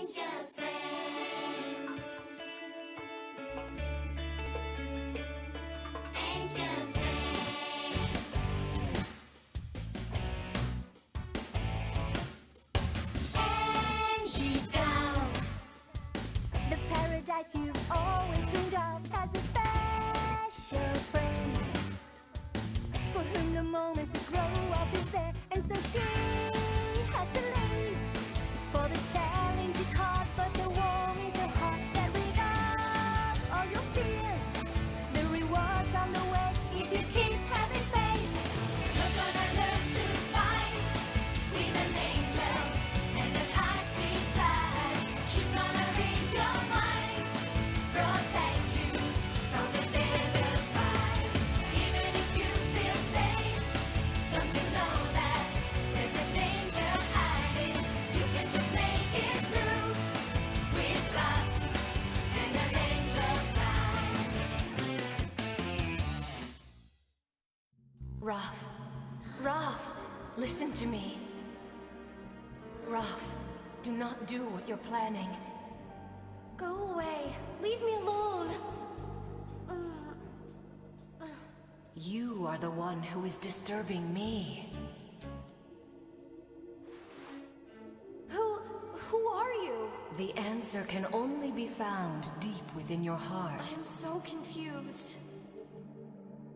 Angel's friend. Angel's friend. Angie Down. The paradise you've always dreamed of has a special friend for whom the moment to grow up is there, and so she has to leave. For the challenge is hard, but the warm is her heart. That with all your fears, the rewards on the way if you keep having faith. You're gonna learn to fight with an angel and an high-speed flight. She's gonna read your mind, protect you from the devil's fight. Even if you feel safe, don't you know that there's a danger hiding? You can just make it through with love and an angel's ride. Raph, listen to me. Raph, do not do what you're planning. Go away. Leave me alone. You are the one who is disturbing me. Who are you? The answer can only be found deep within your heart. I'm so confused.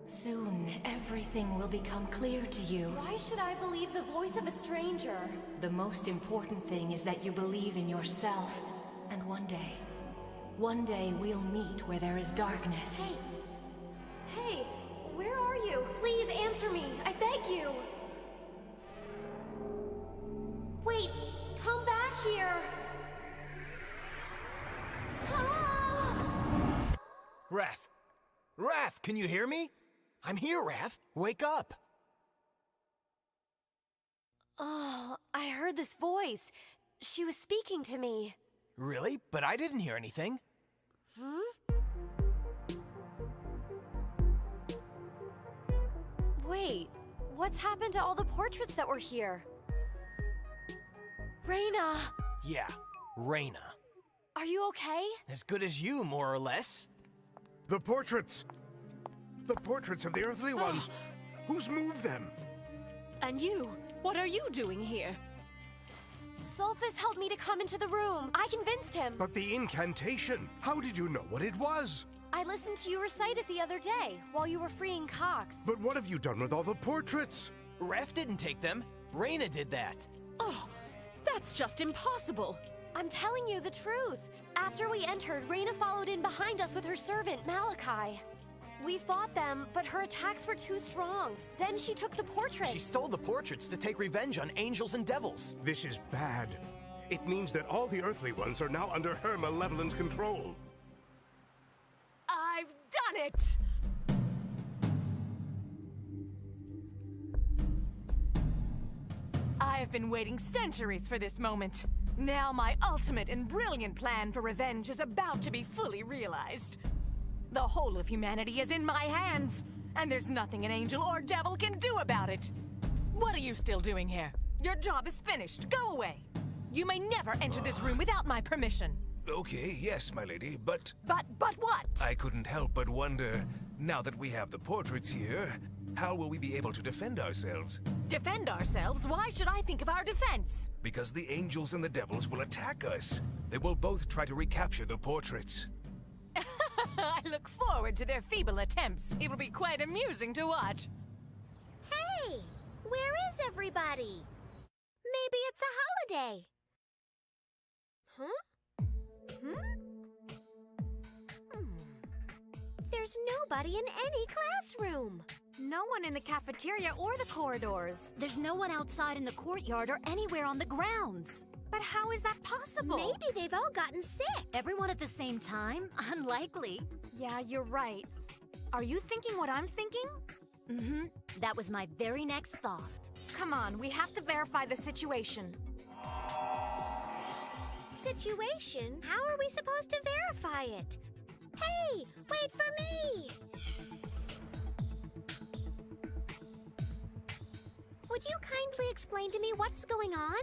Soon, everything will become clear to you. Why should I believe the voice of a stranger? The most important thing is that you believe in yourself. And one day we'll meet where there is darkness. Hey, where are you? Please answer me, I beg you. Wait, come back here. Ah! Raph, can you hear me? I'm here, Raph. Wake up. Oh, I heard this voice. She was speaking to me. Really? But I didn't hear anything. Wait, what's happened to all the portraits that were here? Reina, Yeah, Reina. are you okay? As good as you, more or less. The portraits! The portraits of the earthly ones! Who's moved them? And you? What are you doing here? Sulfus helped me to come into the room. I convinced him. But the incantation! How did you know what it was? I listened to you recite it the other day while you were freeing Cox. But what have you done with all the portraits? Raph didn't take them. Reina did that. Oh, that's just impossible. I'm telling you the truth. After we entered, Reina followed in behind us with her servant, Malachi. We fought them, but her attacks were too strong. Then she took the portraits. She stole the portraits to take revenge on angels and devils. This is bad. It means that all the earthly ones are now under her malevolent control. I've done it! I have been waiting centuries for this moment. Now my ultimate and brilliant plan for revenge is about to be fully realized. The whole of humanity is in my hands, and there's nothing an angel or devil can do about it. What are you still doing here? Your job is finished. Go away. You may never enter this room without my permission. Okay, yes, my lady, but But what? I couldn't help but wonder, now that we have the portraits here, how will we be able to defend ourselves? Defend ourselves? Why should I think of our defense? Because the angels and the devils will attack us. They will both try to recapture the portraits. I look forward to their feeble attempts. It will be quite amusing to watch. Hey, where is everybody? Maybe it's a holiday. There's nobody in any classroom. No one in the cafeteria or the corridors. There's no one outside in the courtyard or anywhere on the grounds. But how is that possible? Maybe they've all gotten sick. Everyone at the same time? Unlikely. Yeah, you're right. Are you thinking what I'm thinking? Mm-hmm. That was my very next thought. Come on, we have to verify the situation. Situation? How are we supposed to verify it? Hey, wait for me! Would you kindly explain to me what's going on?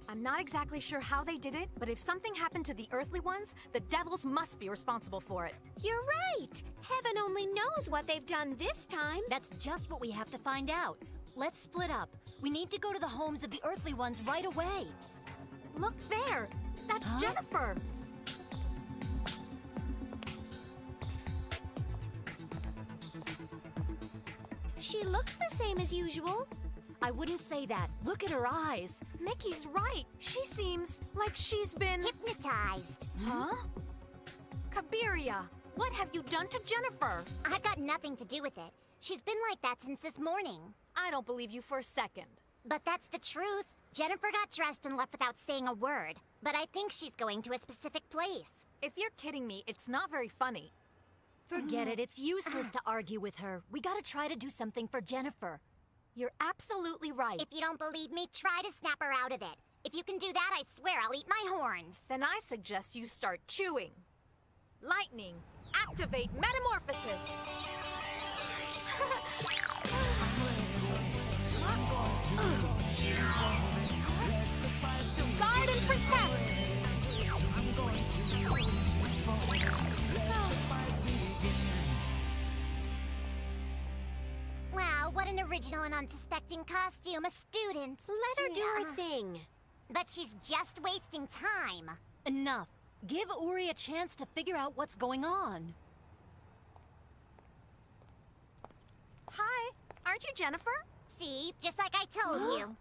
I'm not exactly sure how they did it, but if something happened to the Earthly ones, the Devils must be responsible for it. You're right! Heaven only knows what they've done this time. That's just what we have to find out. Let's split up. We need to go to the homes of the Earthly ones right away. Look there! That's Jennifer! She looks the same as usual. I wouldn't say that. Look at her eyes. Mickey's right. She seems like she's been... Hypnotized. Huh? Kabiria, what have you done to Jennifer? I've got nothing to do with it. She's been like that since this morning. I don't believe you for a second. But that's the truth. Jennifer got dressed and left without saying a word. But I think she's going to a specific place. If you're kidding me, it's not very funny. Forget it. It's useless to argue with her. We gotta try to do something for Jennifer. You're absolutely right. If you don't believe me, try to snap her out of it. If you can do that, I swear I'll eat my horns. Then I suggest you start chewing. Lightning, activate metamorphosis. To guard and protect! Wow, what an original and unsuspecting costume. A student. Let her do her thing. But she's just wasting time. Enough. Give Uri a chance to figure out what's going on. Hi, aren't you Jennifer? See, just like I told you.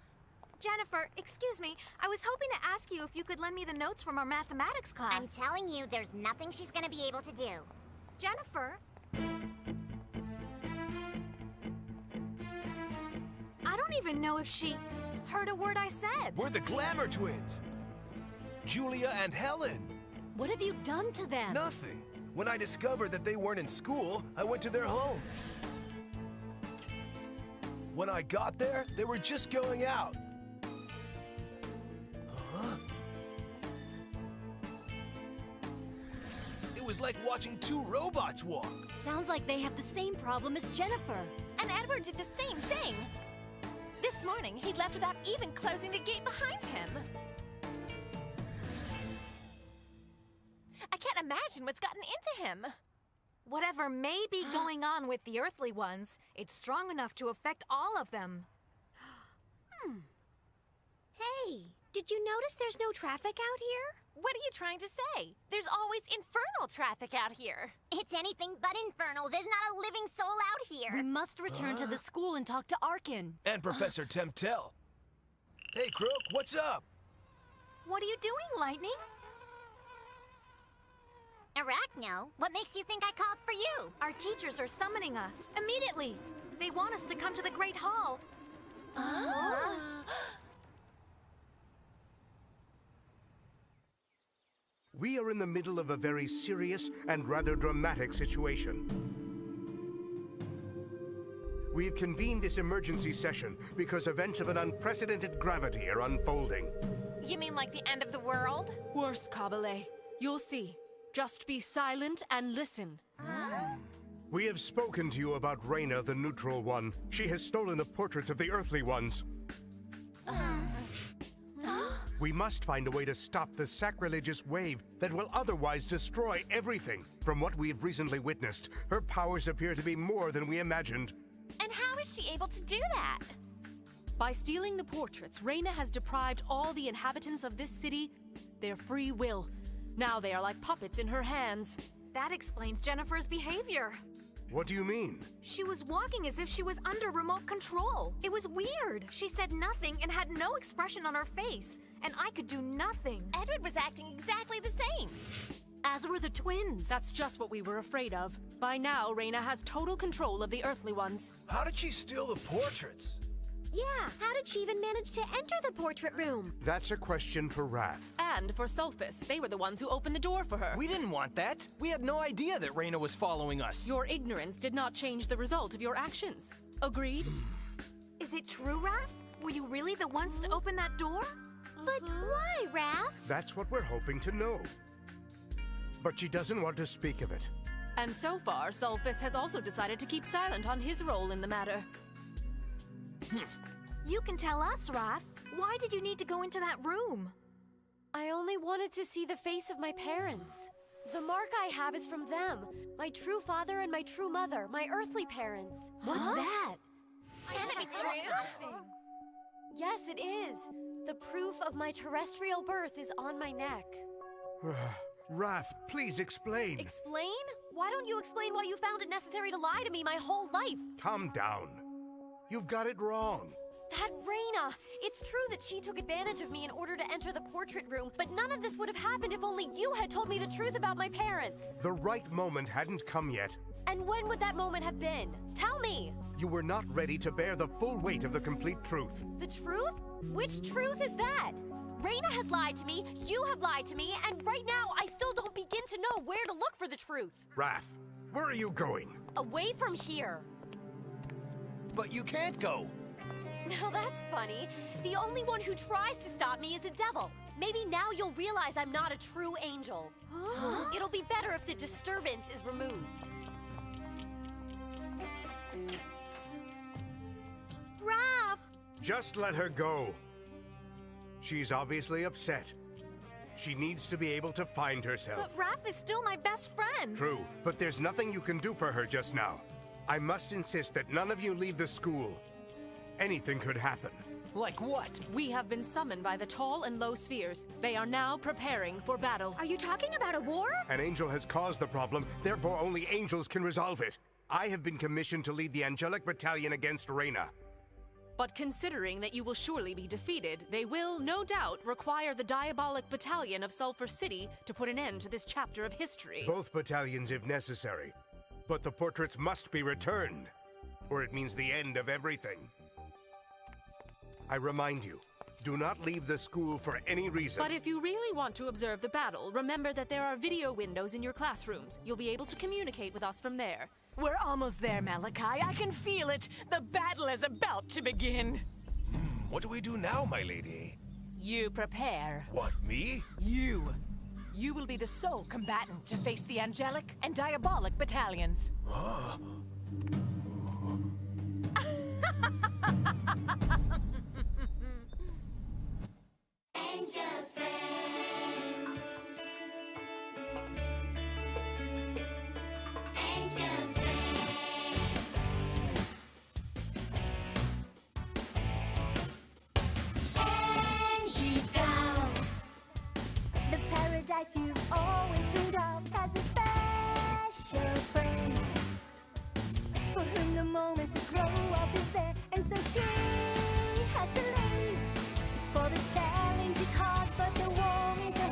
Jennifer, excuse me. I was hoping to ask you if you could lend me the notes from our mathematics class. I'm telling you, there's nothing she's gonna be able to do. Jennifer? I don't even know if she heard a word I said. We're the Glamour Twins. Julia and Helen. What have you done to them? Nothing. When I discovered that they weren't in school, I went to their home. When I got there, they were just going out. Huh? It was like watching two robots walk. Sounds like they have the same problem as Jennifer. And Edward did the same thing. This morning, he left without even closing the gate behind him. I can't imagine what's gotten into him. Whatever may be going on with the Earthly ones, it's strong enough to affect all of them. Hey, did you notice there's no traffic out here? What are you trying to say? There's always infernal traffic out here. It's anything but infernal. There's not a living soul out We here. must return to the school and talk to Arkin. And Professor Temptel. Hey, Crook, what's up? What are you doing, Lightning? Arachno, what makes you think I called for you? Our teachers are summoning us. Immediately! They want us to come to the Great Hall. We are in the middle of a very serious and rather dramatic situation. We've convened this emergency session because events of an unprecedented gravity are unfolding. You mean like the end of the world? Worse, Kabale. You'll see. Just be silent and listen. We have spoken to you about Reyna, the neutral one. She has stolen the portraits of the Earthly ones. We must find a way to stop the sacrilegious wave that will otherwise destroy everything. From what we have recently witnessed, her powers appear to be more than we imagined. And how is she able to do that? By stealing the portraits, Reyna has deprived all the inhabitants of this city their free will. Now they are like puppets in her hands. That explains Jennifer's behavior. What do you mean? She was walking as if she was under remote control. It was weird. She said nothing and had no expression on her face. And I could do nothing. Edward was acting exactly the same. As were the twins. That's just what we were afraid of. By now, Reyna has total control of the Earthly ones. How did she steal the portraits? Yeah, how did she even manage to enter the portrait room? That's a question for Wrath. And for Sulfus, they were the ones who opened the door for her. We didn't want that. We had no idea that Reyna was following us. Your ignorance did not change the result of your actions. Agreed? Is it true, Raph? Were you really the ones to open that door? But why, Raph? That's what we're hoping to know. But she doesn't want to speak of it. And so far, Sulfus has also decided to keep silent on his role in the matter. You can tell us, Raph. Why did you need to go into that room? I only wanted to see the face of my parents. The mark I have is from them. My true father and my true mother, my earthly parents. What's that? Can it be true? Yes, it is. The proof of my terrestrial birth is on my neck. Raph, please explain. Explain? Why don't you explain why you found it necessary to lie to me my whole life? Calm down. You've got it wrong. That Reyna! It's true that she took advantage of me in order to enter the portrait room, but none of this would have happened if only you had told me the truth about my parents. The right moment hadn't come yet. And when would that moment have been? Tell me! You were not ready to bear the full weight of the complete truth. The truth? Which truth is that? Reyna has lied to me, you have lied to me, and right now I still don't begin to know where to look for the truth. Raph, where are you going? Away from here. But you can't go. Now that's funny. The only one who tries to stop me is a devil. Maybe now you'll realize I'm not a true angel. It'll be better if the disturbance is removed. Raph! Just let her go. She's obviously upset. She needs to be able to find herself. But Raph is still my best friend. True, but there's nothing you can do for her just now. I must insist that none of you leave the school. Anything could happen. Like what? We have been summoned by the tall and low spheres. They are now preparing for battle. Are you talking about a war? An angel has caused the problem, therefore only angels can resolve it. I have been commissioned to lead the Angelic Battalion against Reyna. But considering that you will surely be defeated, they will, no doubt, require the Diabolic Battalion of Sulphur City to put an end to this chapter of history. Both battalions if necessary. But the portraits must be returned, or it means the end of everything. I remind you, do not leave the school for any reason. But if you really want to observe the battle, remember that there are video windows in your classrooms. You'll be able to communicate with us from there. We're almost there, Malachi. I can feel it. The battle is about to begin. What do we do now, my lady? You prepare. What, me? You. You will be the sole combatant to face the angelic and diabolic battalions. Angel's friend. Angel's friend. Angie down. The paradise you've always dreamed of has a special friend for whom the moment to grow up is there, and so she has to leave. For the challenge is hard, but the warm is her